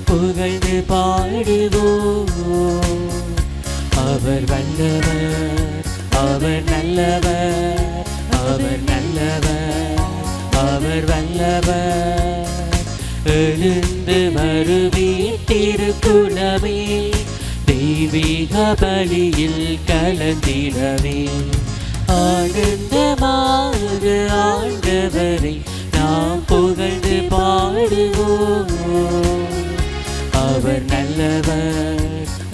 புகழ்ந்து பாடுவோம். அவர் வல்லவர், அவர் நல்லவர், அவர் நல்லவர், அவர் வல்லவர். எழுந்து வருவீர் திருக்குலமே, தெய்வீக பலியில் கலந்திடவே. ஆனந்தமாக ஆண்டவரை நாம் புகழ்ந்து பாடுவோம். அவர் நல்லவர்,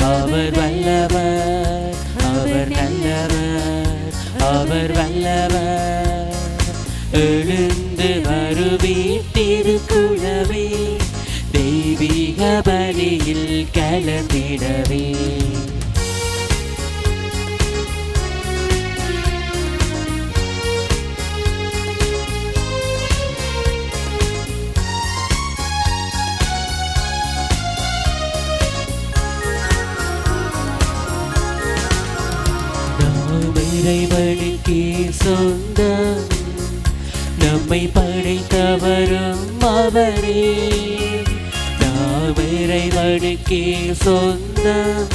அவர் வல்லவர், அவர் நல்லவர், அவர் வல்லவர். எழுந்து வருவீர் திருக்குலமே, தெய்வீக பலியில் கலந்திடவே. இறைவனுக்கே சொந்தம், நம்மை படைத்தவரும் அவரே. நாம் இறைவனுக்கே சொந்தம்,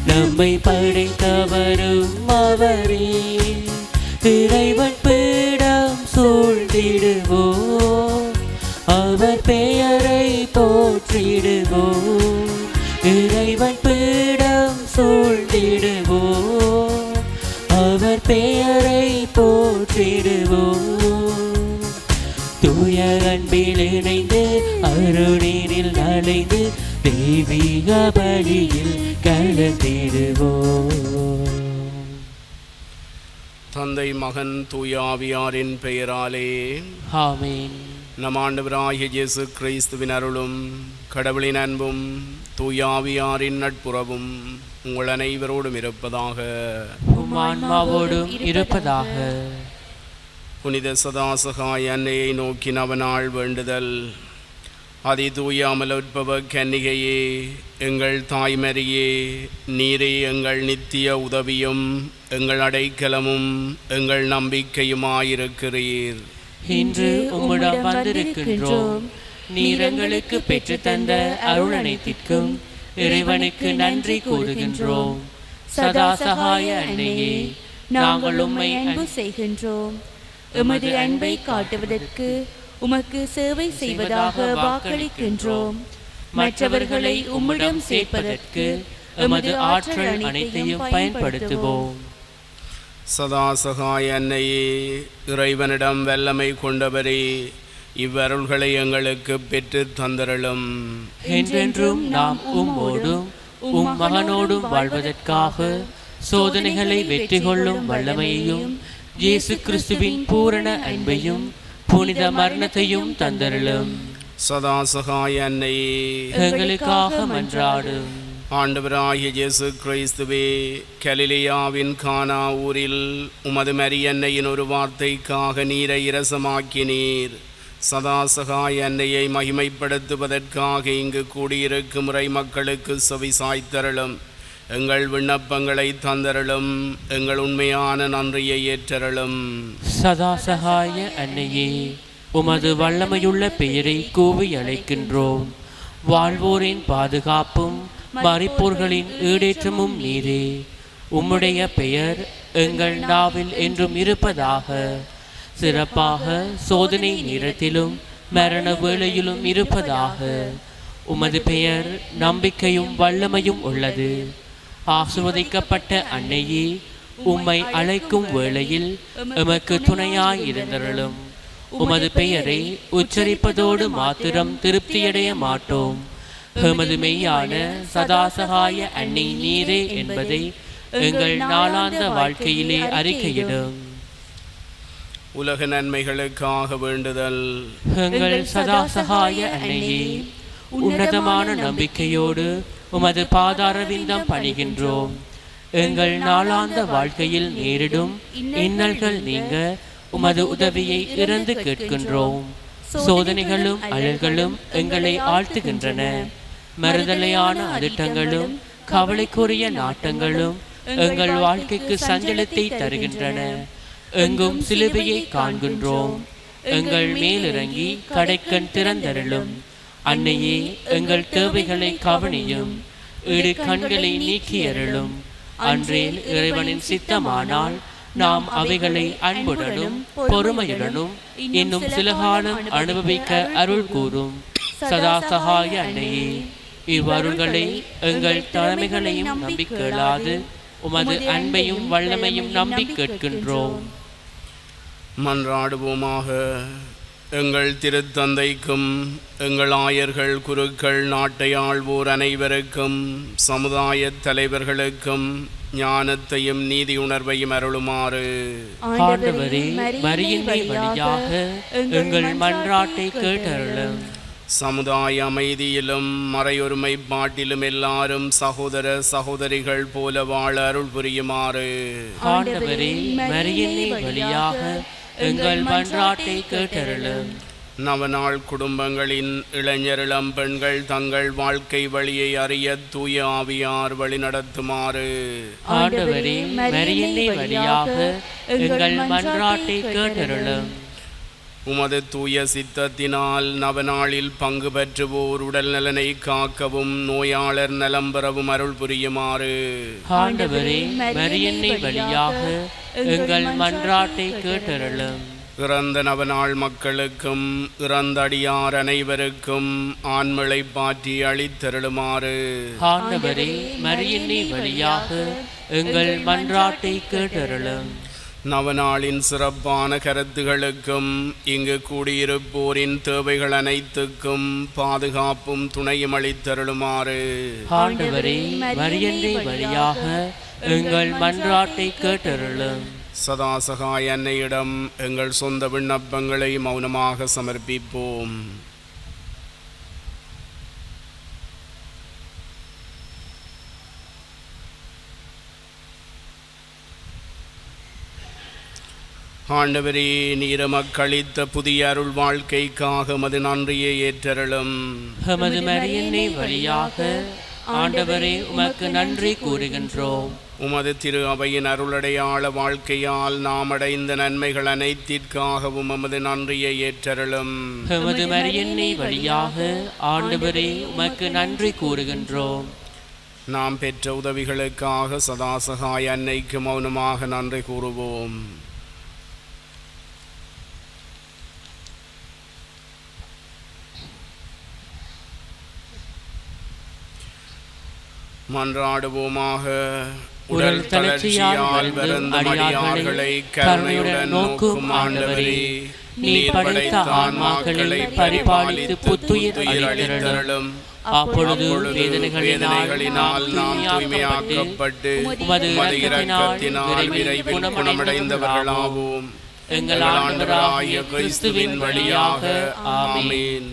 நம்மை படைத்தவரும் அவரே. இறைவன் பீடம் சூழ்ந்திடுவோம், அவர் பெயரை போற்றிடுவோம். இறைவன் பீடம் சூழ்ந்திடுவோம், அவர் பெயரை போற்றிடுவோம். தூய அன்பில் இணைந்து அருளினில் நனைந்து தெய்வீக பலியில் கலந்திடுவோம். தந்தை மகன் தூய ஆவியாரின் பெயராலே ஆமென். நம் ஆண்டவராகிய இயேசு கிறிஸ்துவின் அருளும் கடவுளின் அன்பும் தூய ஆவியாரின் நட்புறவும் உங்கள் அனைவரோடும் இருப்பதாக. உம் ஆன்மாவோடும் இருப்பதாக. புனித சதாசகாய அன்னையை நோக்கி நவநாள் வேண்டுதல். அதி தூய அமலோற்பவ கன்னிகையே, எங்கள் தாய்மரியே, நீரே எங்கள் நித்திய உதவியும் எங்கள் அடைக்கலமும் எங்கள் நம்பிக்கையுமாயிருக்கிறீர். இன்று உம்மிடம் வந்திருக்கின்றோம். நீர் எங்களுக்கு பெற்று தந்த அருள் அனைத்திற்கும் இறைவனுக்கு நன்றி கூறுகின்றோம். சதாசகாய அன்னையே, நாங்கள் உம்மை அன்பு செய்கின்றோம். எமது அன்பை காட்டுவதற்கு உமக்கு சேவை செய்வதாக வாக்களிக்கின்றோம். மற்றவர்களை உம்மிடம் சேர்ப்பதற்கு எமது ஆற்றல் அனைத்தையும் பயன்படுத்துவோம். சதாசகாய அன்னையே, இறைவனிடம் வல்லமை கொண்டவரே, இவ்வருள்களை எங்களுக்கு பெற்று தந்தருளும். என்றென்றும் நாம் உம்மோடும் உம் மகனோடும் வாழ்வதற்காக சோதனைகளை வெற்றி கொள்ளும் வல்லமையையும் இயேசு கிறிஸ்துவின் பூரண அன்பையும் புனித மரணத்தையும் தந்தருளும். சதாசகாய அன்னையே, எங்களுக்காக மன்றாடும். ஆண்டவராகிய இயேசு கிறிஸ்துவே, கலிலேயாவின் கானா ஊரில் உமது மரியன்னையின் ஒரு வார்த்தைக்காக நீரை இரசமாக்கினீர். சதாசகாய அன்னையை மகிமைப்படுத்துவதற்காக இங்கு கூடியிருக்கும் முறை மக்களுக்கு செவி சாய்த்தருளும். எங்கள் விண்ணப்பங்களை தந்தருளும். எங்கள் உண்மையான நன்றியை ஏற்றருளும். சதாசகாய அன்னையே, உமது வல்லமையுள்ள பெயரை கூவி அழைக்கின்றோம். வாழ்வோரின் பாதுகாப்பும் மரிப்போர்களின் ஈடேற்றமும் நீரே. உம்முடைய பெயர் எங்கள் நாவில் என்றும் இருப்பதாக. சிறப்பாக சோதனை நேரத்திலும் மரண வேளையிலும் இருப்பதாக. உமது பெயர் நம்பிக்கையும் வல்லமையும் உள்ளது. ஆசிர்வதிக்கப்பட்ட அன்னையே, உம்மை அழைக்கும் வேளையில் எமக்கு துணையாயிருந்தருளும். உமது பெயரை உச்சரிப்பதோடு மாத்திரம் திருப்தியடைய மாட்டோம். எமது மெய்யான சதாசகாய அன்னை நீரே என்பதை எங்கள் நாளாந்த வாழ்க்கையிலே அறிக்கையிடும். உலக நன்மைகளுக்காக வேண்டுதல். எங்கள் சதாசகாய அன்னையே, உன்னதமான நம்பிக்கையோடு உமது பாதாரவிந்தம் பணிகின்றோம். எங்கள் நாளாந்த வாழ்க்கையில் நேரிடும் இன்னல்கள் நீங்க உமது உதவியை இறந்து கேட்கின்றோம். சோதனைகளும் அழல்களும் எங்களை ஆழ்த்துகின்றன. மறுதலையான அதிட்டங்களும் கவலைக்குரிய நாட்டங்களும் எங்கள் வாழ்க்கைக்கு சஞ்சலத்தை தருகின்றன. எங்கும் சிலுவையை காண்கின்றோம். எங்கள் மேலிறங்கி கடைக்கண் திறந்தருளும். அன்னையே, எங்கள் தேவைகளை கவனியும், இரு கண்களை நீக்கியருளும். அன்றேல் இறைவனின் சித்தமானால் நாம் அவைகளை அன்புடனும் பொறுமையுடனும் இன்னும் சில காலம் அனுபவிக்க அருள் கூறும். சதா சகாய அன்னையே, இவ்வருள்களை எங்கள் தலைமைகளையும் நம்பி கேளாது உமது அன்பையும் வல்லமையும் நம்பி கேட்கின்றோம். மன்றாடுவோமாக. எங்கள் திருத்தந்தைக்கும் எங்கள் ஆயர்கள், குருக்கள், நாட்டை ஆள்வோர் அனைவருக்கும், சமுதாய தலைவர்களுக்கும் ஞானத்தையும் நீதி உணர்வையும் அருளுமாறு ஆண்டவரே, மரியின்மை வழியாக எங்கள் மன்றாட்டை கேட்டருளும். சமுதாய அமைதியிலும் மறையொருமைப்பாட்டிலும் எல்லாரும் சகோதர சகோதரிகள் போல வாழ அருள் புரியுமாறு ஆண்டவரே, மரியின்மை வழியாக எங்கள் மன்றாட்டை கேட்டருளும். நவநாள் குடும்பங்களின் இளைஞர் இளம் பெண்கள் தங்கள் வாழ்க்கை வழியை அறிய தூய ஆவியார் வழி நடத்துமாறு ஆண்டவரே, மரியின்மை வழியாக எங்கள் மன்றாட்டை கேட்டருளும். உமது தூய சித்தத்தினால் நவநாளில் பங்கு பெற்றுவோர் உடல் நலனை காக்கவும் நோயாளர் நலம் பெறவும் அருள் புரியுமாறு ஆண்டவரே, மரியின்மை வழியாக எங்கள் மன்றாட்டை கேட்டருளும். இறந்த நவநாள் மக்களுக்கும் இறந்த அடியார் அனைவருக்கும் ஆண்மழை பாற்றி அளித்தருளுமாறு ஆண்டவரே, மரியின்மை வழியாக எங்கள் மன்றாட்டை கேட்டருளும். நவநாளின் சிறப்பான கருத்துகளுக்கும் இங்கு கூடியிருப்போரின் தேவைகள் அனைத்துக்கும் பாதுகாப்பும் துணையும் அளித்தருளுமாறு ஆண்டவரே, மரியின்மை வழியாக எங்கள் மன்றாட்டை கேட்டருளும். சதாசகாய அன்னையிடம் எங்கள் சொந்த விண்ணப்பங்களை மௌனமாக சமர்ப்பிப்போம். ஆண்டவரே, நீர் எமக்களித்த புதிய அருள் வாழ்க்கைக்காக மது நன்றியை ஏற்றருளும். எமது மரியின்மை வழியாக ஆண்டவரே, உமக்கு நன்றி கூறுகின்றோம். உமது திரு அவையின் அருளடையாள வாழ்க்கையால் நாம் அடைந்த நன்மைகள் அனைத்திற்காகவும் உமது நன்றியை ஏற்றருளும். எமது மரியின்மை வழியாக ஆண்டவரே, உமக்கு நன்றி கூறுகின்றோம். நாம் பெற்ற உதவிகளுக்காக சதாசகாய அன்னைக்கு மௌனமாக நன்றி கூறுவோம். மன்றாடுவோமாக. உடல் தளர்ச்சியால் வருந்த அடியார்களை கருணையுடன் நோக்கும் ஆண்டவரே, நீர் படைத்த ஆன்மாக்களை பரிபாலித்து புத்துயிர் அளித்தருளும். அப்பொழுது வேதனைகளினால் நாம் தூய்மையாக்கப்பட்டு உமது இரக்கத்தினால் விரைவில் குணமடைந்தவர்களாவோம். எங்கள் ஆண்டவராகிய கிறிஸ்துவின் வழியாக ஆமென்.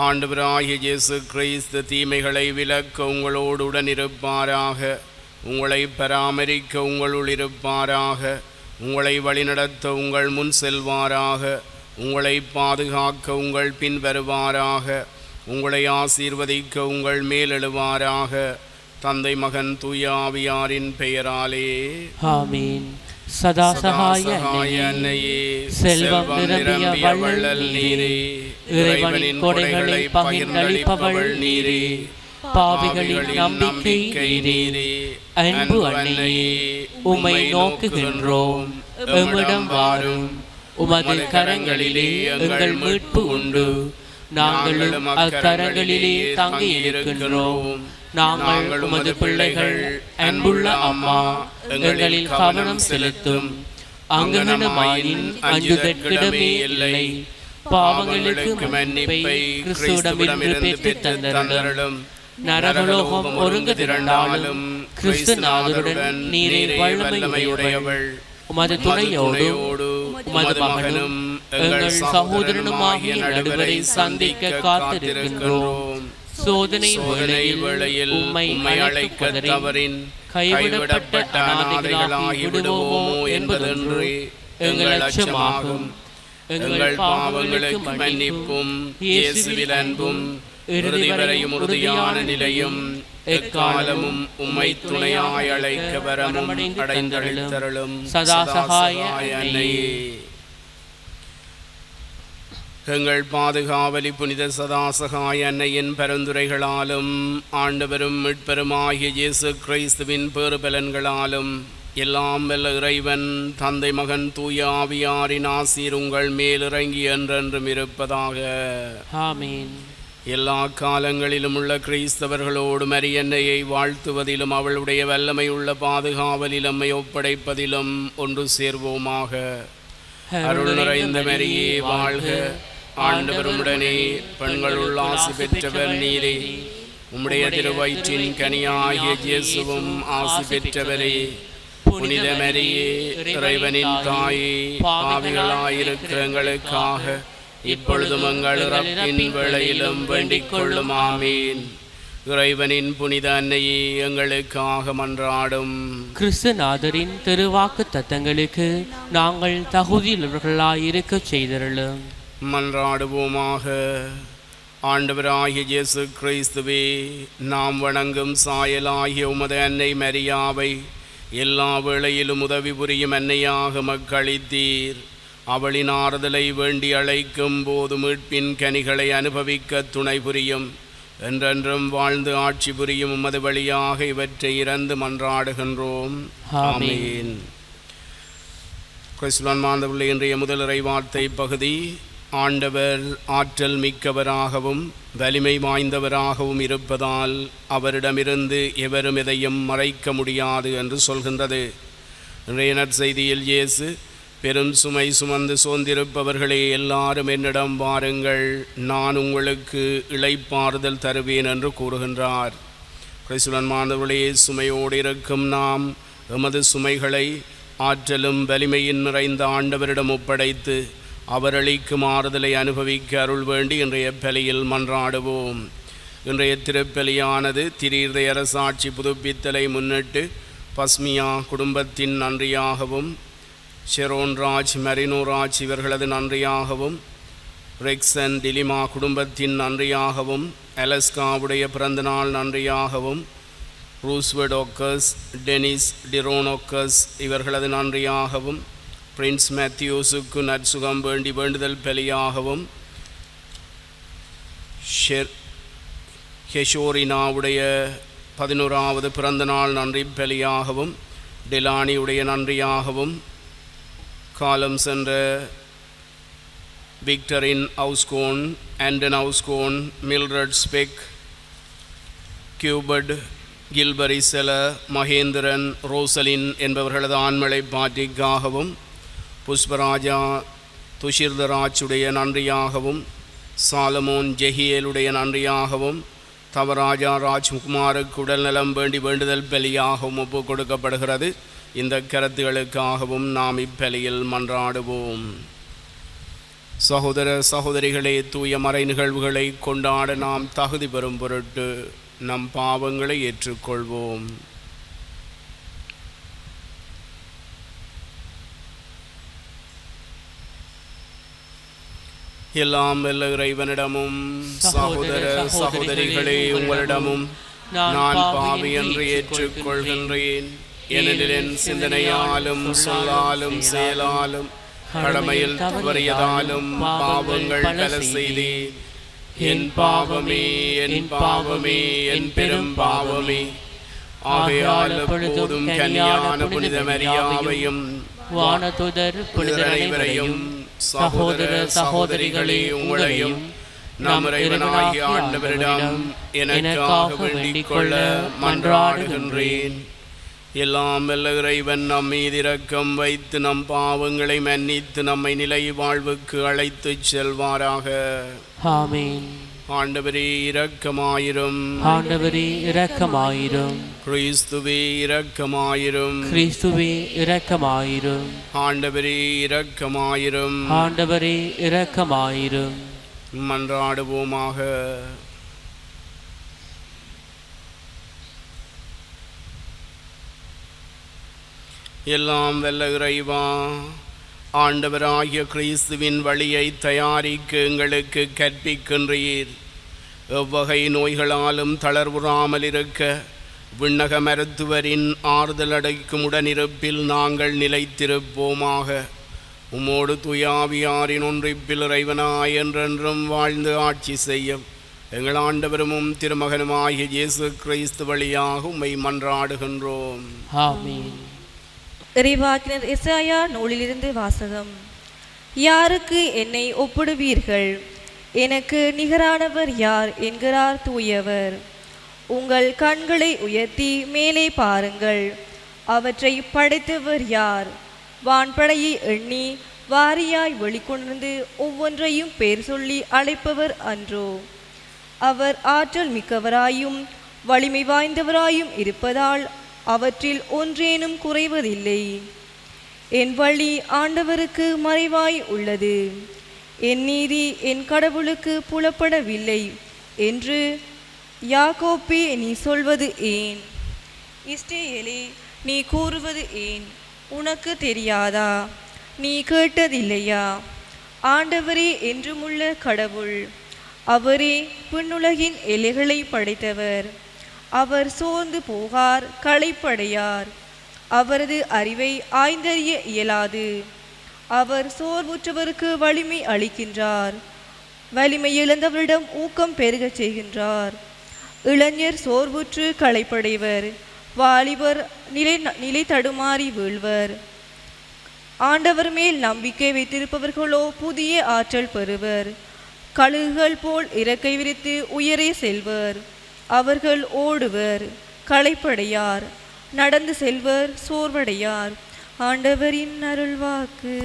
ஆண்டவராகிய இயேசு கிறிஸ்து தீமைகளை விலக்க உங்களோடு உடன் இருப்பாராக, உங்களை பராமரிக்க உங்களுள் இருப்பாராக, உங்களை வழிநடத்த உங்கள் முன் செல்வாராக, உங்களை பாதுகாக்க உங்கள் பின் வருவாராக, உங்களை ஆசீர்வதிக்க உங்கள் மேல் எழுவாராக. தந்தை, மகன், தூய ஆவியாரின் பெயராலே ஆமென். சதா சகாய அன்னையே, செல்வம் நிரம்பிய வள்ளல் நீரே, இறைவனின் கொடைகளை பகிர்ந்தளிப்பவள் நீரே, பாவிகளின் நம்பிக்கை நீரே, அன்பு அன்னையே, உம்மை நோக்குகின்றோம், எம்மிடம் வாரும். உமது கரங்களிலே எங்கள் மீட்பு உண்டு, நாங்களும் அக்கரங்களிலே தங்கியிருக்கின்றோம். நாங்கள் உமது பிள்ளைகள், அன்புள்ள அம்மா, எங்களில் கவனம் செலுத்தும். அங்கனமாயின் அஞ்சுதற்கிடமே இல்லை, பாவங்களுக்கு மன்னிப்பை கிறிஸ்துவிடமிருந்து பெற்றுத் தந்தருளும். நரகலோகம் ஒருங்கு திரண்டாலும் கிறிஸ்துநாதருடன் நீரே வல்லமையுடையவள். உமது துணையோடு உமது மகனும் எங்கள் சகோதரனுமாகிய நடுவரை சந்திக்க காத்திருக்கின்றோம். சோதனை வேளையில் உம்மை அழைக்க தவறின் கைவிடப்பட்ட அநாதைகளாகி விடுவோமோ என்பதென்று எங்கள் அச்சமாகும். எங்கள் பாவங்களுக்கு மன்னிப்பும் இயேசுவில் அன்பும் இறுதி வரையும் உறுதியான நிலையும் எக்காலமும் உம்மை துணையாய் அழைக்க வரமும் அடைந்தளித்தருளும். சதா சகாய அன்னையே. எங்கள் பாதுகாவலி புனித சதாசகாய அன்னையின் பரிந்துரைகளாலும் ஆண்டவரும் மீட்பெருமாகிய இயேசு கிறிஸ்துவின் பேறுபலன்களாலும் எல்லாம் வல்ல இறைவன் தந்தை மகன் தூய ஆவியாரின் ஆசீர் உங்கள் மேல் இறங்கி என்றென்றும் இருப்பதாக. ஆமீன். எல்லா காலங்களிலும் உள்ள கிறிஸ்தவர்களோடு மரியன்னையை வாழ்த்துவதிலும் அவளுடைய வல்லமை உள்ள பாதுகாவலில் நம்மை ஒப்படைப்பதிலும் ஒன்று சேர்வோமாக. அருள் நிறைந்த மரியே வாழ்க, ஆண்டவர் உம்முடனே, பெண்களுள் ஆசி பெற்றவர் நீரே, உம்முடைய திருவயிற்றின் கனியாகிய இயேசுவும் ஆசி பெற்றவரே. புனித மரியே, இறைவனின் தாயே, பாவிகளாயிருக்கிற எங்களுக்காக இப்பொழுதும் எங்கள் இறப்பின் வேளையிலும் வேண்டிக் கொள்ளும். ஆமீன். இறைவனின் புனித அன்னையே, எங்களுக்காக மன்றாடும். கிறிஸ்துநாதரின் திருவாக்கு தத்தங்களுக்கு நாங்கள் தகுதியுள்ளவர்களாயிருக்க செய்தருளும். மன்றாடுவோமாக. ஆண்டவராகிய இயேசு கிறிஸ்துவே, நாம் வணங்கும் சாயலாகிய உமது அன்னை மரியாவை எல்லா வேளையிலும் உதவி புரியும் அன்னையாக மக்களித்தீர். அவளின் ஆறுதலை வேண்டி அழைக்கும் போது மீட்பின் கனிகளை அனுபவிக்க துணை புரியும். என்றென்றும் வாழ்ந்து ஆட்சி புரியும் உமது வழியாக இவற்றை இறந்து மன்றாடுகின்றோம். ஆமீன். கிறிஸ்துவின் மாந்தவர்களே, இன்றைய முதல் இறைவார்த்தை பகுதி ஆண்டவர் ஆற்றல் மிக்கவராகவும் வலிமை வாய்ந்தவராகவும் இருப்பதால் அவரிடமிருந்து எவரும் எதையும் மறைக்க முடியாது என்று சொல்கின்றது. இன்றைய நற்செய்தியில் இயேசு, பெரும் சுமை சுமந்து சோர்ந்திருப்பவர்களே, எல்லாரும் என்னிடம் வாருங்கள், நான் உங்களுக்கு இளைப்பாறுதல் தருவேன் என்று கூறுகின்றார். கிறிஸ்துவின் மாந்தவர்களே, சுமையோடு இருக்கும் நாம் எமது சுமைகளை ஆற்றலும் வலிமையின் நிறைந்த ஆண்டவரிடம் ஒப்படைத்து அவர் அளிக்கும் ஆறுதலை அனுபவிக்க அருள் வேண்டி இன்றைய பலியில் மன்றாடுவோம். இன்றைய திருப்பலியானது திரீர்தை அரசாட்சி புதுப்பித்தலை முன்னிட்டு பஸ்மியா குடும்பத்தின் நன்றியாகவும், ஷெரோன்ராஜ் மரினோராஜ் இவர்களது நன்றியாகவும், ரெக்சன் டிலிமா குடும்பத்தின் நன்றியாகவும், அலஸ்காவுடைய பிறந்தநாள் நன்றியாகவும், ரூஸ்வெட் ஒக்கஸ், டெனிஸ் டிரோனோக்கஸ் இவர்களது நன்றியாகவும், பிரின்ஸ் மேத்யூஸுக்கு நற்சுகம் வேண்டி வேண்டுதல் பலியாகவும், ஹெஷோரினாவுடைய 11வது பிறந்தநாள் நன்றி பலியாகவும், டெலானியுடைய நன்றியாகவும், காலம் சென்ற விக்டரின் அவுஸ்கோன், ஆண்டன் அவுஸ்கோன், மில்ரட் ஸ்பெக், கியூபர்ட், கில்பரி செல, மகேந்திரன், ரோசலின் என்பவர்களது ஆண்மலை பாட்டிக்காகவும், புஷ்பராஜா துஷிர்தராஜுடைய நன்றியாகவும், சாலமோன் ஜெஹியலுடைய நன்றியாகவும், தவராஜா ராஜ்குமாருக்கு உடல் நலம் வேண்டி வேண்டுதல் பலியாகவும் ஒப்பு கொடுக்கப்படுகிறது. இந்த கருத்துகளுக்காகவும் நாம் இப்பலியில் மன்றாடுவோம். சகோதர சகோதரிகளே, தூய மறை நிகழ்வுகளை கொண்டாட நாம் தகுதி பெறும் பொருட்டு நம் பாவங்களை ஏற்றுக்கொள்வோம். எல்லாம் வல்ல இறைவனிடமும் சகோதர சகோதரிகளே உங்களிடமும் நான் பாவி என்று ஏற்றுக்கொள்கின்றேன். ஏனெனில் என் சிந்தனையாலும் சொல்லாலும் செயலாலும் கடமையில் தவறியதாலும் பாவங்கள் பல செய்தேன். என் பாவமே, என் பாவமே, என் பெரும் பாவமே. ஆகையால் எப்போதும் கன்னியான புனித மரியாவையும் வானதூதர் புனிதரையும் சகோதர சகோதரிகளே உங்களையும் நம் இறைவனாகிய ஆண்டவரிடம் எனக்காக வேண்டிக் கொள்ள மன்றாடுகின்றேன். எல்லாம் வல்ல இறைவன் நம் மீது இரக்கம் வைத்து நம் பாவங்களை மன்னித்து நம்மை நிலை வாழ்வுக்கு அழைத்துச் செல்வாராக. ஆமென். ஆண்டவரே இரக்கமாயிரும். ஆண்டவரே இரக்கமாயிரும். கிறிஸ்துவே இரக்கமாயிரும். கிறிஸ்துவே இரக்கமாயிரும். ஆண்டவரே இரக்கமாயிரும். ஆண்டவரே இரக்கமாயிரும். மன்றாடுவோமாக. எல்லாம் வல்ல இறைவா, ஆண்டவராகிய கிறிஸ்துவின் வழியை தயாரிக்க எங்களுக்கு கற்பிக்கின்றீர். எவ்வகை நோய்களாலும் தளர்வுறாமல் இருக்க விண்ணக மருத்துவரின் ஆறுதல் அடைக்கும் உடனிருப்பில் நாங்கள் நிலைத்திருப்போமாக. உம்மோடு துயாவியாரின் ஒன்றிப்பில் இறைவனாய் என்றென்றும் வாழ்ந்து ஆட்சி செய்யும் எங்கள் ஆண்டவரும் திருமகனுமாகிய இயேசு கிறிஸ்து வழியாக உம்மை மன்றாடுகின்றோம். ஆமென். இறைவாக்கினர் எசாயா நூலிலிருந்து வாசகம். யாருக்கு என்னை ஒப்பிடுவீர்கள்? எனக்கு நிகரானவர் யார் என்கிறார் தூயவர். உங்கள் கண்களை உயர்த்தி மேலே பாருங்கள். அவற்றை படைத்தவர் யார்? வான்படையை எண்ணி வாரியாய் வெளிக்கொண்டு ஒவ்வொன்றையும் பேர் சொல்லி அழைப்பவர் அன்றோ? அவர் ஆற்றல் மிக்கவராயும் வலிமை வாய்ந்தவராயும் இருப்பதால் அவற்றில் ஒன்றேனும் குறைவதில்லை. என் வழி ஆண்டவருக்கு மறைவாய் உள்ளது, என் நீதி என் கடவுளுக்கு புலப்படவில்லை என்று யாக்கோப்பே நீ சொல்வது ஏன்? இஸ்ரேலே நீ கூறுவது ஏன்? உனக்கு தெரியாதா? நீ கேட்டதில்லையா? ஆண்டவரே என்றுமுள்ள கடவுள், அவரே பின்னுலகின் எல்லைகளை படைத்தவர். அவர் சோர்ந்து போகார், களைப்படையார். அவரது அறிவை ஆய்ந்தறிய இயலாது. அவர் சோர்வுற்றவருக்கு வலிமை அளிக்கின்றார், வலிமை இழந்தவரிடம் ஊக்கம் பெருகச் செய்கின்றார். இளைஞர் சோர்வுற்று களைப்படைவர், வாலிபர் நிலை தடுமாறி வீழ்வர். ஆண்டவர் மேல் நம்பிக்கை வைத்திருப்பவர்களோ புதிய ஆற்றல் பெறுவர். கழுகுகள் போல் இறக்கை விரித்து உயரே செல்வர். அவர்கள் ஓடுவர், களைப்படையார். நடந்து செல்வர், சோர்வடையார். ஆண்டவரின் அருள்வாக்கு.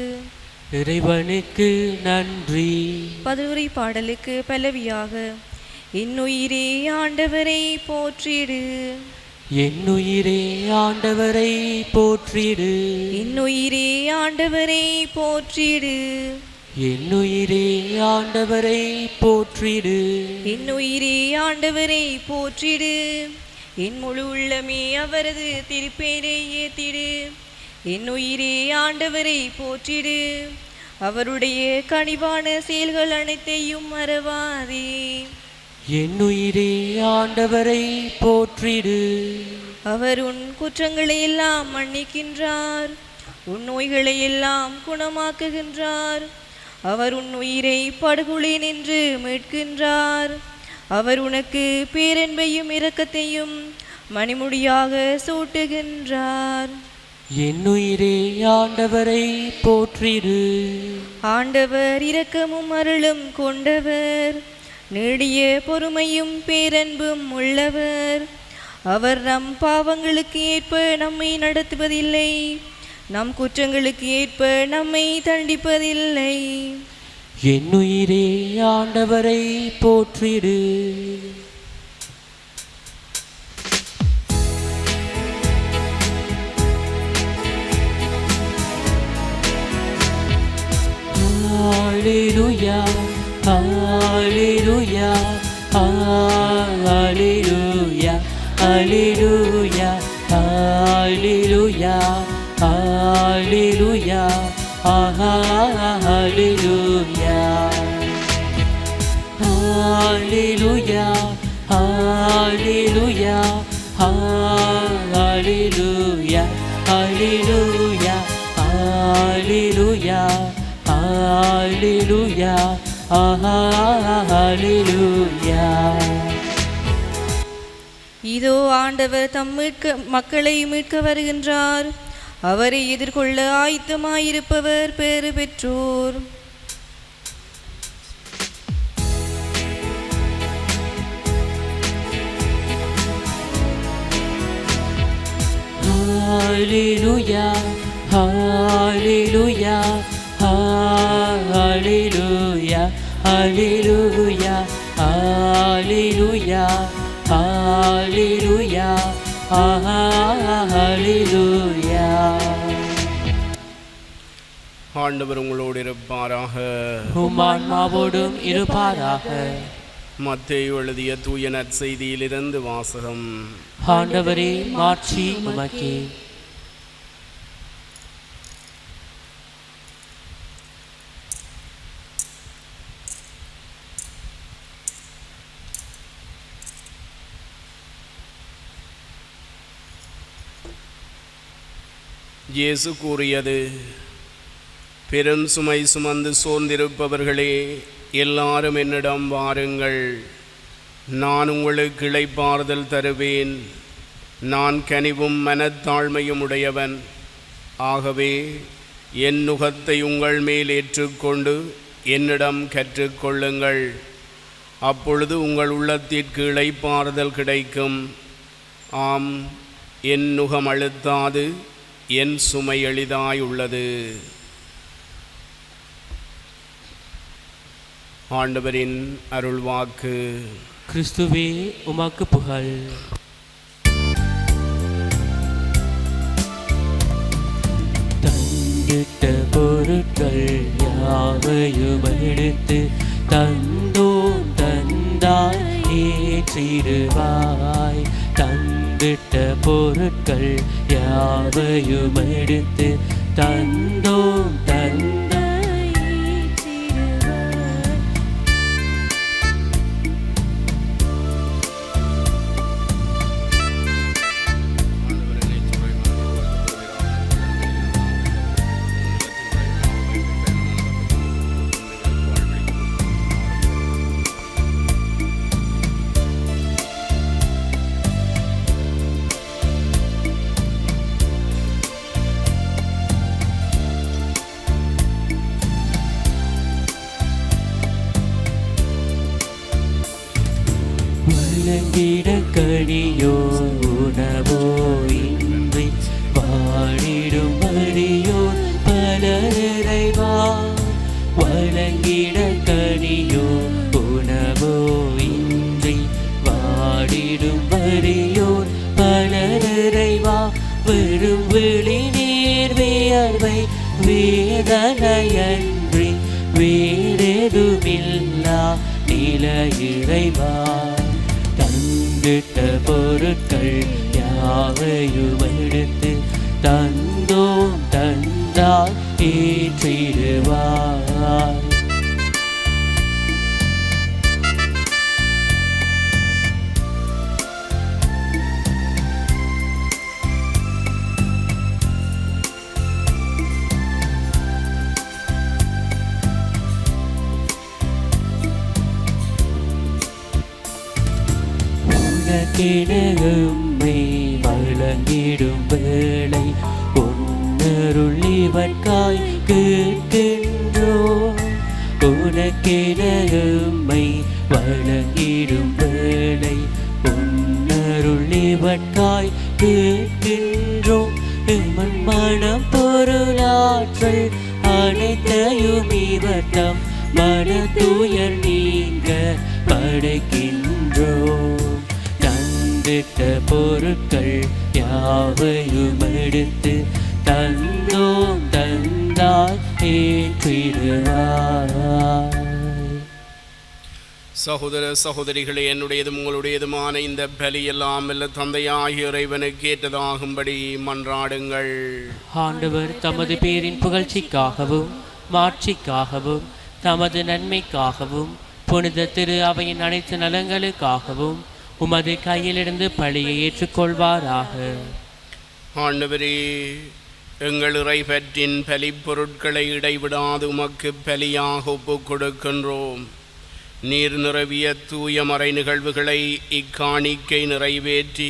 இறைவனுக்கு நன்றி. பதிலுரை பாடலுக்கு பல்லவியாக. இன்னுயிரே ஆண்டவரை போற்றிடு, என்னுயிரே ஆண்டவரை போற்றிடு, இன்னுயிரே ஆண்டவரை போற்றிடு, என்னுயிரே ஆண்டவரை போற்றிடு, இன்னுயிரே ஆண்டவரை போற்றிடு. என் முழு உள்ளமே அவரது திருப்பேரை ஏத்திடு. இன்னுயிரே ஆண்டவரை போற்றிடு, அவருடைய கனிவான செயல்கள் அனைத்தையும் மறவாதே. என்னுயிரே ஆண்டவரை போற்றிடு, அவர் உன் குற்றங்களை எல்லாம் மன்னிக்கின்றார், உன் நோய்களை எல்லாம் குணமாக்குகின்றார். அவர் உன் உயிரை படுகொலை நின்று மீட்கின்றார். அவர் உனக்கு பேரன்பையும் இரக்கத்தையும் மணிமுடியாக சூட்டுகின்றார். என்னுயிரே ஆண்டவரை போற்றிடு, ஆண்டவர் இரக்கமும் அருளும் கொண்டவர், நீடிய பொறுமையும் பேரன்பும் உள்ளவர். அவர் நம் பாவங்களுக்கு ஏற்ப நம்மை நடத்துவதில்லை, நம் குற்றங்களுக்கு ஏற்ப நம்மை தண்டிப்பதில்லை. என்னுயிரே ஆண்டவரை போற்றிடு. Hallelujah, hallelujah, hallelujah, hallelujah, hallelujah, hallelujah, hallelujah, hallelujah, hallelujah, hallelujah, hallelujah, hallelujah, hallelujah, hallelujah. இதோ ஆண்டவர் தம் மக்களை மீட்க வருகின்றார். அவரை எதிர்கொள்ள ஆயத்தமாயிருப்பவர் பேறு பெற்றோர். Hallelujah, hallelujah, hallelujah, hallelujah, hallelujah, hallelujah, hallelujah. ஆண்டவர் உங்களோடு இருப்பாராக, உம் ஆன்மாவோடும் இருப்பாராக. மத்தேயு எழுதிய தூய நற்செய்தியிலிருந்து வாசகம். ஆண்டவரே, மாட்சி உமக்கே. இயேசு கூறியது, பெரும் சுமை சுமந்து சோர்ந்திருப்பவர்களே, எல்லாரும் என்னிடம் வாருங்கள், நான் உங்களுக்கு இளைப்பாறுதல் தருவேன். நான் கனிவும் மனத்தாழ்மையும் உடையவன். ஆகவே என் நுகத்தை உங்கள் மேல் ஏற்றுக்கொண்டு என்னிடம் கற்றுக்கொள்ளுங்கள். அப்பொழுது உங்கள் உள்ளத்திற்கு இளைப்பாறுதல் கிடைக்கும். ஆம், என் நுகம் அழுத்தாது, என் சுமை எளிதாயுள்ளது. ஆண்டவரின் அருள்வாக்கு. கிறிஸ்துவே உமக்கு புகழ். தந்திட்ட பொருட்கள் யாவையும் எடுத்து தந்தோம் தந்தாய் ஏற்றிடுவாய். தந்திட்ட பொருட்கள் யாவையும் எடுத்து தந்தோம் தந்தாய் ஏற்றிடுவாய். வழங்கிட கனியோ உணவோ இன்றி வாழிடும் வழியோ பலரைவா. வழங்கிட கனியோ உணவோ இன்றி வாழிடும் வழியோ பலரைவா. வெறும் வெளி நீர் வியர்வை வேதனையன்றி வேறெதுமில்லா நில இறைவா. தந்திட்ட பொருட்கள் யாவையும் எடுத்து தந்தோம் தந்தாய் ஏற்றிடுவாய். உனக்கெனவும்மை வழங்கிடும் வேளை உன்னருள் இவற்காய் கேட்கின்றோம். உனக்கெனவும்மை வழங்கிடும் வேளை உன்னருள் இவற்காய் கேட்கின்றோம். எமன் மனம் பொருளாற்றல் அனைத்தையும் இவர்தம் மன துயர் நீங்க படைக்கின்றோம். தந்திட்ட பொருட்கள் யாவையும் எடுத்து தந்தோம் தந்தாய் ஏற்றிடுவாய். சகோதர சகோதரிகளே, என்னுடையதும் உங்களுடையதுமான இந்த பலியெல்லாம் அல்ல தந்தையாகிய இறைவனுக்கு ஏற்றதாகும்படி மன்றாடுங்கள். ஆண்டவர் தமது பேரின் புகழ்ச்சிக்காகவும் மாட்சிக்காகவும் தமது நன்மைக்காகவும் புனித திரு அவையின் அனைத்து நலங்களுக்காகவும் உமது கையிலிருந்து பழியை ஏற்றுக்கொள்வாராக. ஆண்டவரே, எங்கள் இறைபற்றின் பலி பொருட்களை இடைவிடாது உமக்கு பலியாக ஒப்புக் கொடுக்கின்றோம். நீர் நிறவிய தூய மறை நிகழ்வுகளை இக்காணிக்கை நிறைவேற்றி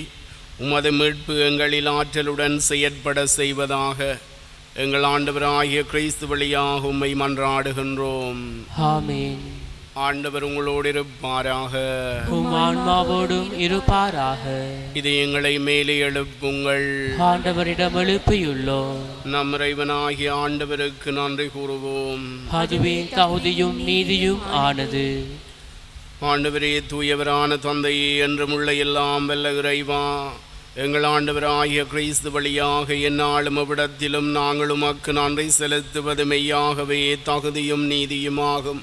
உமது மீட்பு எங்களில் ஆற்றலுடன் செயற்பட செய்வதாக எங்கள் ஆண்டவராகிய கிறிஸ்து வழியாக உம்மை மன்றாடுகின்றோம். ஆமென். ஆண்டவர் உங்களோடு இருப்பாராக. உம் ஆன்மாவோடும் இருப்பாராக. இது எங்களை மேலே எழுப்புங்கள். ஆண்டவரிடம் எழுப்பியுள்ளோம். நம் இறைவனாகிய ஆண்டவருக்கு நன்றி கூறுவோம். அதுவே தகுதியும் நீதியும் ஆனது. ஆண்டவரே, தூயவரான தந்தையே, என்றும் உள்ள எல்லாம் வல்ல இறைவா, எங்கள் ஆண்டவராகிய கிறிஸ்து வழியாக எந்நாளும் அவ்விடத்திலும் நாங்கள் உமக்கு நன்றி செலுத்துவது மெய்யாகவே தகுதியும் நீதியுமாகும்,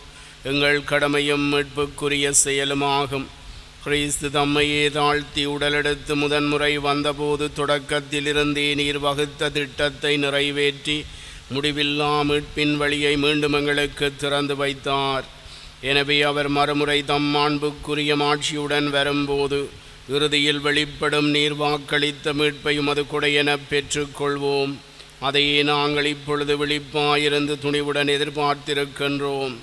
எங்கள் கடமையும் மீட்புக்குரிய செயலுமாகும். கிறிஸ்து தம்மையே தாழ்த்தி உடலெடுத்து முதன்முறை வந்தபோது தொடக்கத்திலிருந்தே நீர் வகுத்த திட்டத்தை நிறைவேற்றி முடிவில்லா மீட்பின் வழியை மீண்டும் எங்களுக்கு திறந்து வைத்தார். எனவே அவர் மறுமுறை தம் மாண்புக்குரிய மாட்சியுடன் வரும்போது இறுதியில் வெளிப்படும் நீர் வாக்களித்த மீட்பையும் அது கொடையென பெற்றுக்கொள்வோம். அதையே நாங்கள் இப்பொழுது விழிப்பாயிருந்து துணிவுடன் எதிர்பார்த்திருக்கின்றோம்.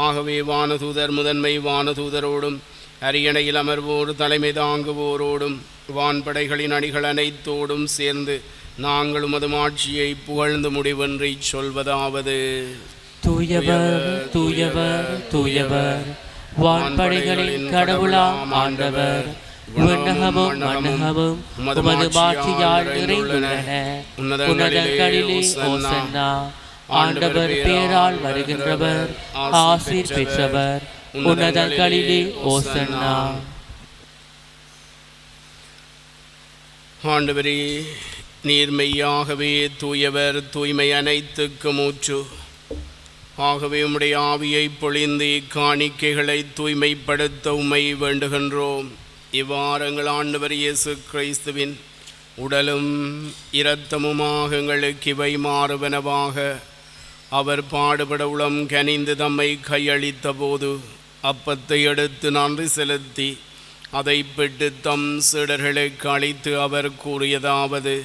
ஆகவே வானதூதர் முதன்மை வானதூதரோடும் அரியணையில் அமர்வோர் தலைமை தாங்குவோரோடும் வான்படைகளின் அணிகள் அனைத்தோடும் சேர்ந்து நாங்கள் உமது ஆட்சியை புகழ்ந்து முடிவின்றி சொல்வதாவது: தூயவர் தூயவர் தூயவர், வான்படைகளின் கடவுளாம் ஆண்டவர், விண்ணகமும் மண்ணகமும் உமது மாட்சியால் நிறைந்துள்ளன. உன்னதங்களிலே ஓசன்னா. ஆண்டவர் பேரால் வருகின்றவர் ஆசீர் பெற்றவர். உன்னதங்களிலே ஓசன்னா. ஆண்டவரே, நீர் மெய்யாகவே தூயவர், தூய்மை அனைத்துக்கும் ஊற்று. ஆகவே உம்முடைய ஆவியை பொழிந்து காணிக்கைகளை தூய்மைப்படுத்த உம்மை வேண்டுகின்றோம். இவ்வாறு எங்கள் ஆண்டவர் இயேசு கிறிஸ்துவின் உடலும் இரத்தமுமாக எங்களுக்கு இவை மாறுவனவாக. அவர் பாடுபட உளம் கனிந்து தம்மை கையளித்த போது அப்பத்தை எடுத்து நன்றி செலுத்தி அதை பெற்று தம் சீடர்களுக்கு அளித்து அவர் கூறியதாவது: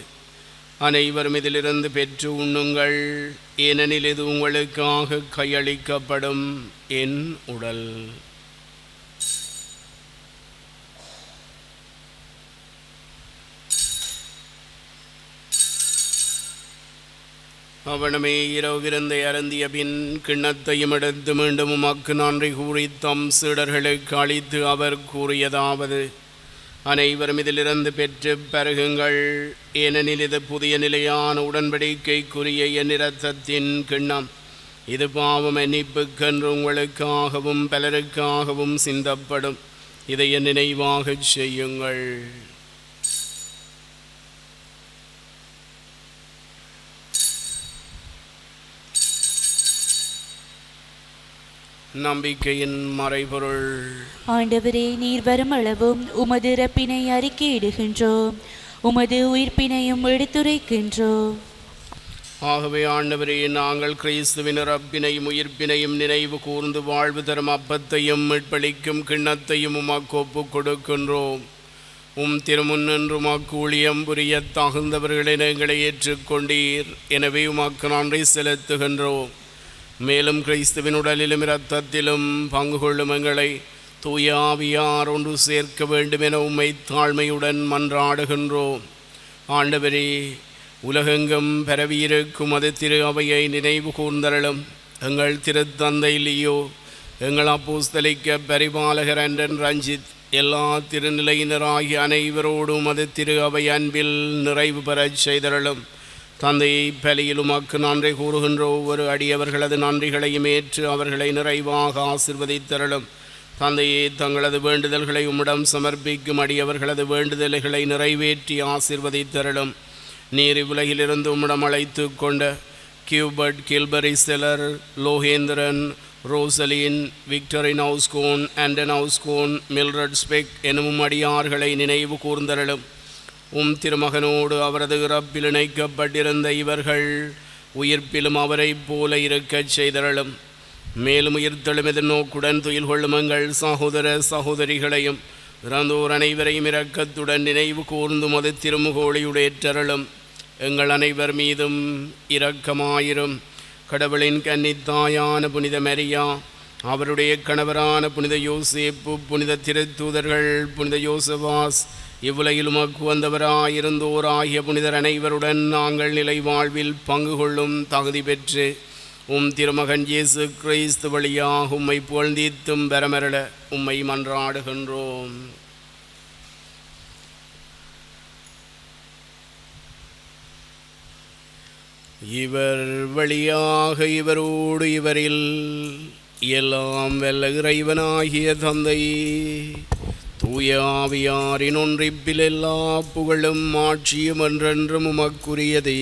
அனைவரும் இதிலிருந்து பெற்று உண்ணுங்கள், ஏனெனில் இது உங்களுக்காக கையளிக்கப்படும் என் உடல். அவனமே இரவு விருந்தை அருந்திய பின் கிண்ணத்தையும் எடுத்து மீண்டும் உமக்கு நன்றி கூறி தம் சீடர்களுக்கு அளித்து அவர் கூறியதாவது: அனைவரும் இதிலிருந்து பெற்று பருகுங்கள், ஏனெனில் இது புதிய நிலையான உடன்படிக்கைக்குரிய என் இரத்தத்தின் கிண்ணம். இது பாவம் மன்னிப்புக்கென்று உங்களுக்காகவும் பலருக்காகவும் சிந்தப்படும். இதை என் நினைவாகச் செய்யுங்கள். நம்பிக்கையின் மறைபொருள். ஆண்டவரே, நீர் வரும் அளவும் உமது இறப்பினை அறிக்கையிடுகின்றோம், உமது உயிர்ப்பினையும் எடுத்துரைக்கின்றோம். ஆகவே ஆண்டவரே, நாங்கள் கிறிஸ்துவின் இறப்பினையும் உயிர்ப்பினையும் நினைவு கூர்ந்து வாழ்வு தரும் அப்பத்தையும் மீட்பளிக்கும் கிண்ணத்தையும் உமக்கு ஒப்புக் கொடுக்கின்றோம். உம் திருமுன்னின்று உமக்கு ஊழியம் புரிய தகுந்தவர்களின் எங்களை ஏற்றுக்கொண்டீர். எனவே உமக்கு நன்றி செலுத்துகின்றோம். மேலும் கிறிஸ்துவின் உடலிலும் இரத்தத்திலும் பங்கு கொள்ளும் எங்களை தூய ஆவியார் ஒன்று சேர்க்க வேண்டும் என உம்மை தாழ்மையுடன் மன்றாடுகின்றோம். ஆண்டவரே, உலகெங்கும் பரவியிருக்கும் அது திரு அவையை நினைவு கூர்ந்தருளும். எங்கள் திருத்தந்தை லியோ, எங்கள் அப்போஸ்தலிக்க பரிபாலகர் அன்றன் ரஞ்சித், எல்லா திருநிலையினராகிய அனைவரோடும் அது திரு அவை அன்பில் நிறைவு பெறச் செய்தருளும். தந்தையை பலியில் உமக்கு நன்றி கூறுகின்ற ஒவ்வொரு அடியவர்களது நன்றிகளையும் ஏற்று அவர்களை நிறைவாக ஆசிர்வதித்தருளும். தந்தையே, தங்களது வேண்டுதல்களை உம்மிடம் சமர்ப்பிக்கும் அடியவர்களது வேண்டுதல்களை நிறைவேற்றி ஆசிர்வதித்தருளும். நீர் இவ்வுலகிலிருந்து உம்மிடம் அழைத்து கொண்ட கியூபர்ட், கில்பரி செலர், லோகேந்திரன், ரோசலின், விக்டரின் ஹவுஸ்கோன், ஆண்டன் ஹவுஸ்கோன், மில்ரட் ஸ்பெக் எனும் அடியார்களை நினைவு கூர்ந்தருளும். உம் திருமகனோடு அவரது இறப்பில் இணைக்கப்பட்டிருந்த இவர்கள் உயிர்ப்பிலும் அவரை போல இருக்கச் செய்தருளும். மேலும் உயிர்த்தெழும் எதிர்நோக்குடன் துயில் கொள்ளும் எங்கள் சகோதர சகோதரிகளையும் இறந்தோர் அனைவரையும் இரக்கத்துடன் நினைவு கூர்ந்தும் அது திருமுகோழியுடையற்றருளும். எங்கள் அனைவர் மீதும் இரக்கமாயிரும். கடவுளின் கன்னித்தாயான புனித மரியா, அவருடைய கணவரான புனித யோசேப்பு, புனித திருத்தூதர்கள், புனித யோசபாஸ், இவ்வுலகில் உமக்கு வந்தவராயிருந்தோராகிய புனிதர் அனைவருடன் நாங்கள் நிலை வாழ்வில் பங்கு கொள்ளும் தகுதி பெற்று உம் திருமகன் இயேசு கிறிஸ்து வழியாக உம்மை புகழ்ந்தீத்தும் பெறமரள உம்மை மன்றாடுகின்றோம். இவர் வழியாக இவரோடு இவரில் எல்லாம் வல்ல இறைவனாகிய தந்தை தூய ஆவியாரின் ஒன்றிப்பில் எல்லா புகழும் ஆட்சியும் என்றென்றும் உமக்குரியதே.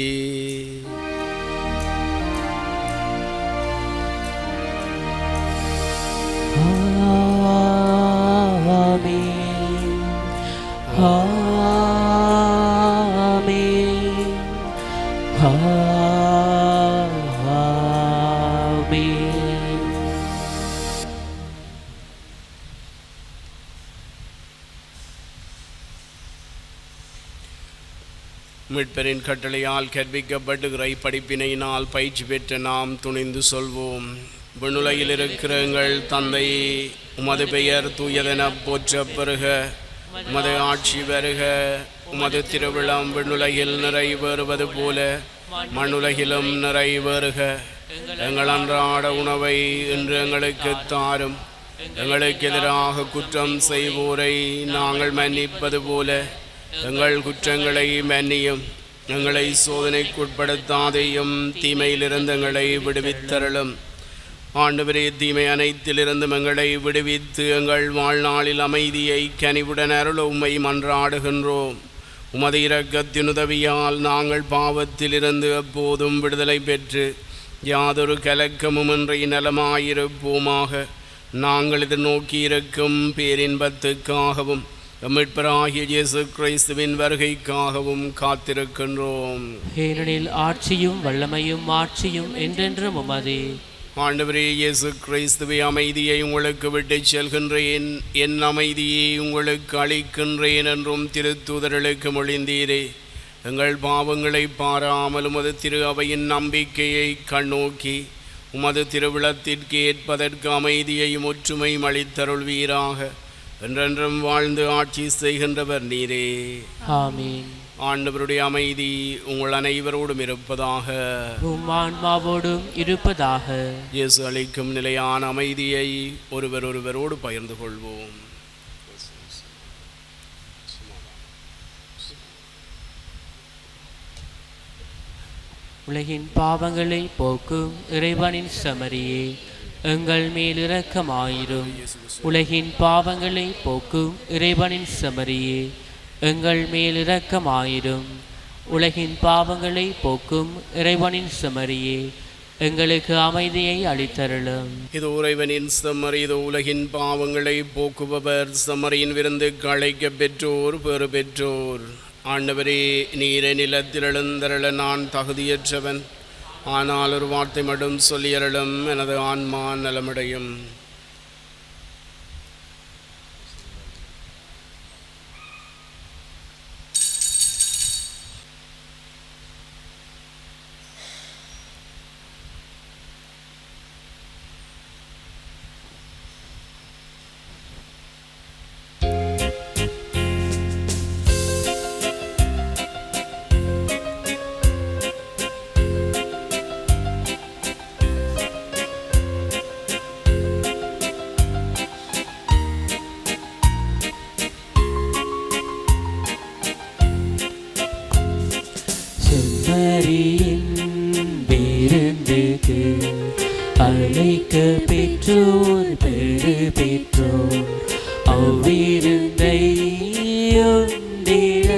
மீட்பரின் கட்டளையால் கற்பிக்கப்பட்டு இறை படிப்பினையினால் பயிற்சி பெற்ற நாம் துணிந்து சொல்வோம். விண்ணுலகில் இருக்கிற எங்கள் தந்தை, உமது பெயர் தூயதென போற்றப் பெறுக. உமது ஆட்சி வருக. உமது திருவிழம் விண்ணுலகில் நிறைவேறுவது போல மண்ணுலகிலும் நிறைவேறுக. எங்கள் அன்றாட உணவை இன்று எங்களுக்கு தாரும். எங்களுக்கு எதிராக குற்றம் செய்வோரை நாங்கள் மன்னிப்பது போல எங்கள் குற்றங்களை மன்னியும். எங்களை சோதனைக்குட்படுத்தாதையும் தீமையிலிருந்து எங்களை விடுவித்தருளும். ஆண்டவரே, தீமை அனைத்திலிருந்தும் எங்களை விடுவித்து எங்கள் வாழ்நாளில் அமைதியை கனிவுடன் அருள உம்மை மன்றாடுகின்றோம். உமது இரக்கத்தின் உதவியால் நாங்கள் பாவத்திலிருந்து எப்போதும் விடுதலை பெற்று யாதொரு கலக்கமும் இன்றி நலமாயிருப்போமாக. நாங்கள் எதிர்நோக்கி இருக்கும் பேரின்பத்துக்காகவும் மீட்பராகிய இயேசு கிறிஸ்துவின் வருகைக்காகவும் காத்திருக்கின்றோம். ஏனெனில் ஆட்சியும் வல்லமையும் மாட்சியும் என்றென்றும் உமதே. ஆண்டவரே இயேசு கிறிஸ்துவை, அமைதியை உங்களுக்கு விட்டுச் செல்கின்றேன், என் அமைதியை உங்களுக்கு அளிக்கின்றேன் என்றும் திருத்தூதர்களுக்கு மொழிந்தீரே. எங்கள் பாவங்களை பாராமல் உமது திரு அவையின் நம்பிக்கையை கண்ணோக்கி உமது திருவிழத்திற்கு ஏற்பதற்கு அமைதியையும் ஒற்றுமையும் அளித்தருள்வீராக. என்றென்றும் வாழ்ந்து ஆட்சி செய்கின்றவர் நீரே. ஆமீன். ஆண்டவருடைய அமைதி உங்கள் அனைவரோடும் இருப்பதாக. உம் ஆன்மாவோடும் இருப்பதாக. இயேசு அளிக்கும் நிலையான அமைதியை ஒருவரோடு பகிர்ந்து கொள்வோம். உலகின் பாவங்களை போக்கும் இறைவனின் செம்மறியே, எங்கள் மேல் இரக்கமாயிரும். உலகின் பாவங்களை போக்கும் இறைவனின் செம்மறியே, எங்கள் மேல் இரக்கமாயிரும். உலகின் பாவங்களை போக்கும் இறைவனின் செம்மறியே, எங்களுக்கு அமைதியை அளித்தருளும். இது இறைவனின் செம்மறி, இது உலகின் பாவங்களை போக்குபவர். செம்மறியின் விருந்துக்கு அழைக்க பெற்றோர் பெறு பெற்றோர். ஆண்டவரே, நீர நிலத்தில் எழுந்தருள நான் தகுதியற்றவன். ஆனால் ஒரு வார்த்தை மட்டும் சொல்லியருளும், எனது ஆன்மா நலமடையும். அழைக்க பெற்றோர் பெறு பெற்றோர், அவ்விருந்தை உண்டிட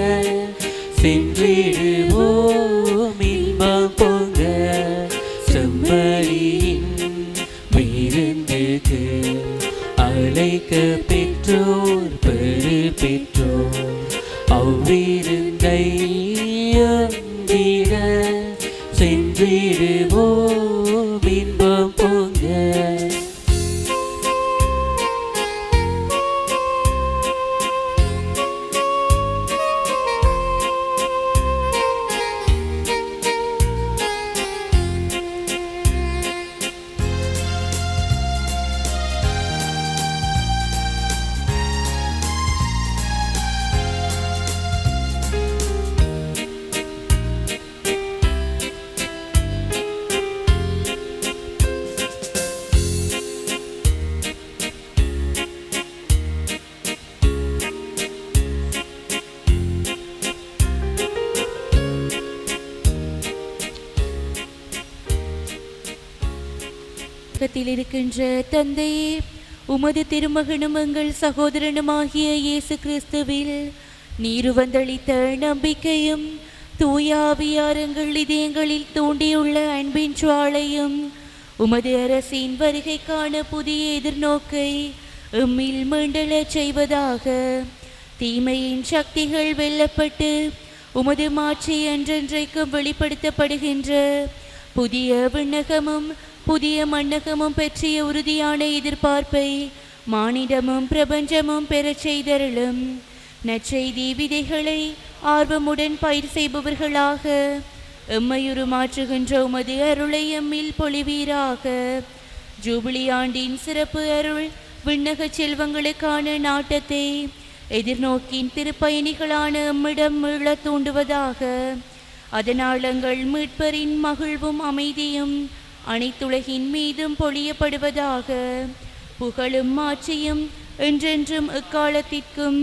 சென்றிடுவோம் இன்பம் பொங்க. செம்மறியின் விருந்துக்கு அழைக்க பெற்றோர் பெறு பெற்றோர், அவ்விருந்தை உண்டிட சென்றிடுவோம் இன்பம் பொங்க. இருக்கின்ற தந்தையே, உமது திருமகனும் எங்கள் சகோதரனுமாகிய இயேசு கிறிஸ்துவில் நீர் வந்தளித்த நம்பிக்கையும் தூயாவியாரங்கள் இதயங்களில் தூண்டியுள்ள அன்பின் சுவாலையும் உமது அரசின் வருகைக்கான புதிய எதிர்நோக்கை எம்மில் மீண்டெழச் செய்வதாக. தீமையின் சக்திகள் வெல்லப்பட்டு உமது மாட்சி என்றென்றைக்கும் வெளிப்படுத்தப்படுகின்ற புதிய விண்ணகமும் புதிய மண்ணகமும் பற்றிய உறுதியான எதிர்பார்ப்பை மானிடமும் பிரபஞ்சமும் பெறச் செய்தருளும். நற்செய்தி விதைகளை ஆர்வமுடன் பயிர் செய்பவர்களாக எம்மையுரு மாற்றுகின்ற உமது அருளை எம்மில் பொழிவீராக. ஜூபிலி ஆண்டின் சிறப்பு அருள் விண்ணக செல்வங்களுக்கான நாட்டத்தை எதிர்நோக்கின் திருப்பயணிகளான எம்மிடம் மீள தூண்டுவதாக. அதனால் எங்கள் மீட்பரின் மகிழ்வும் அமைதியும் அனைத்துலகின் மீதும் பொழியப்படுவதாக. புகழும் ஆட்சியும் என்றென்றும் எக்காலத்திற்கும்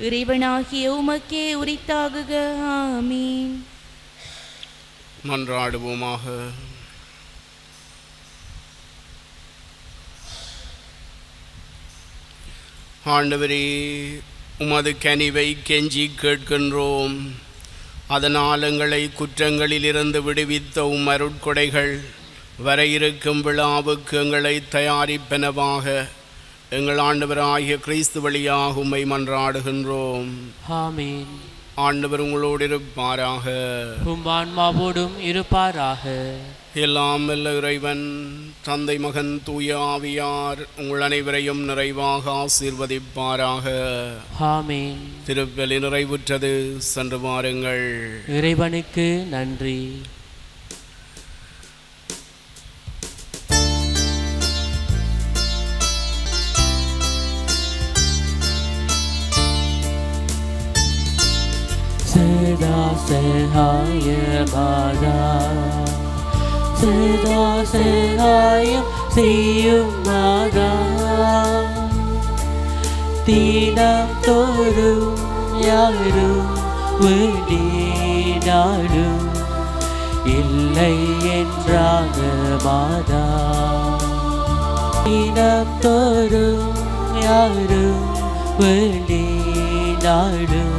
இறைவனாகிய உமக்கே உரித்தாகுக. ஆமீன். மன்றாடுவோமாக. ஆண்டவரே, உமது கனிவை கெஞ்சி கேட்கின்றோம். அதனால் எங்களை குற்றங்களிலிருந்து விடுவித்த உம் அருட்கொடைகள் வர இருக்கும் விழாவுக்கு எங்களை தயாரிப்பனவாக எங்கள் ஆண்டவராகிய கிறிஸ்து வழியாக உம்மை மன்றாடுகின்றோம். ஆமீன். ஆண்டவர் உங்களோடு இருப்பாராக. உம் ஆன்மாவோடும் இருப்பாராக. எல்லாம் வல்ல இறைவன் தந்தை மகன் தூய ஆவியார் உங்கள் அனைவரையும் நிறைவாக ஆசீர்வதிப்பாராக. ஆமீன். திருப்பலி நிறைவுற்றது. சென்று வாருங்கள். இறைவனுக்கு நன்றி. சதா சகாய மாதா, சதா சகாயம் செய்யும் மாதா, தினம் தோறும் யாரும் வேண்டினாலும் இல்லை என்றாக மாதா, தினம் தோறும் யாரும் வேண்டினாலும்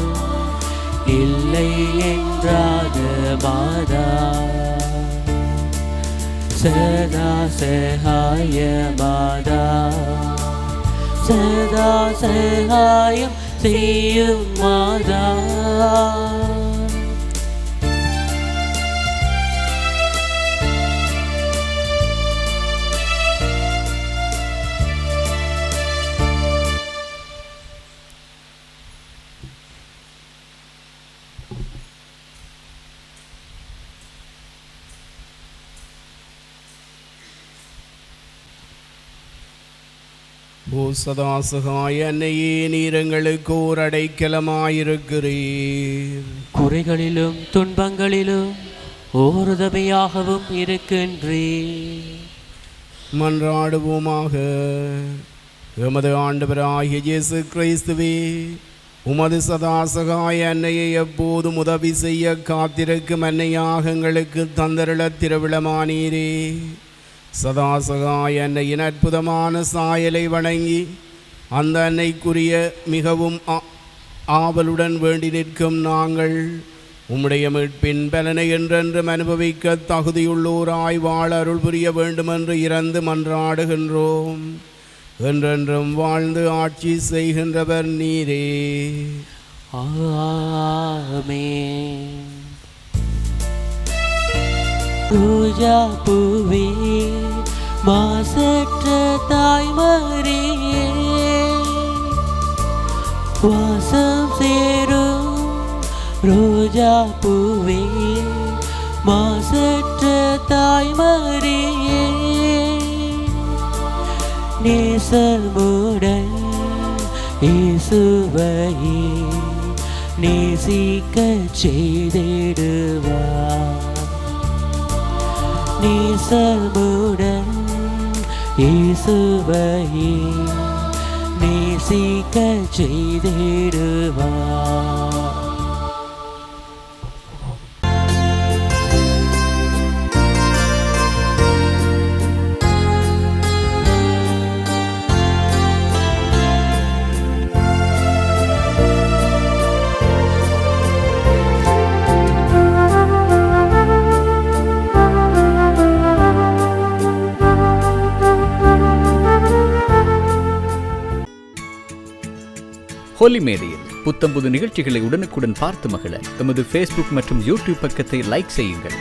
இல்லை என்றாத மாதா, சதா சகாய மாதா, சதா சகாயம் செய்யும் மாதா. ஓ சதாசகாய அன்னையே, நீர் எங்களுக்கு ஓர் அடைக்கலமாயிருக்கிறீர். குறைகளிலும் துன்பங்களிலும் ஓருதமையாகவும் இருக்கின்றீர். மன்றாடுவோமாக. எமது ஆண்டவராகிய இயேசு கிறிஸ்துவே, உமது சதாசகாய அன்னையை எப்போதும் உதவி செய்ய காத்திருக்கும் அன்னையாக எங்களுக்கு தந்தருள திருவிழமானீரே. சதாசகாய அன்னையின் அற்புதமான சாயலை வணங்கி அந்த அன்னைக்குரிய மிகவும் ஆவலுடன் வேண்டி நிற்கும் நாங்கள் உம்முடைய மீட்பின் பலனை என்றென்றும் அனுபவிக்க தகுதியுள்ளோராய் வாழ அருள் புரிய வேண்டுமென்று இறந்து மன்றாடுகின்றோம். என்றென்றும் வாழ்ந்து ஆட்சி செய்கின்றவர் நீரே. ஆமென். ரோஜா பூவே, மாசற்ற தாய்மரியே, வாசம் சேரும் ரோஜா பூவே, மாசற்ற தாய்மரியே, நேசமுடன் இயேசுவையே நேசிக்கச் செய்திடுவார். நேசமுடன் இயேசுவையே நேசிக்கச் செய்திடுவார். ஹோலி மேடையில் புத்தம்புது நிகழ்ச்சிகளை உடனுக்குடன் பார்த்து மகிழ எமது ஃபேஸ்புக் மற்றும் யூடியூப் பக்கத்தை லைக் செய்யுங்கள்.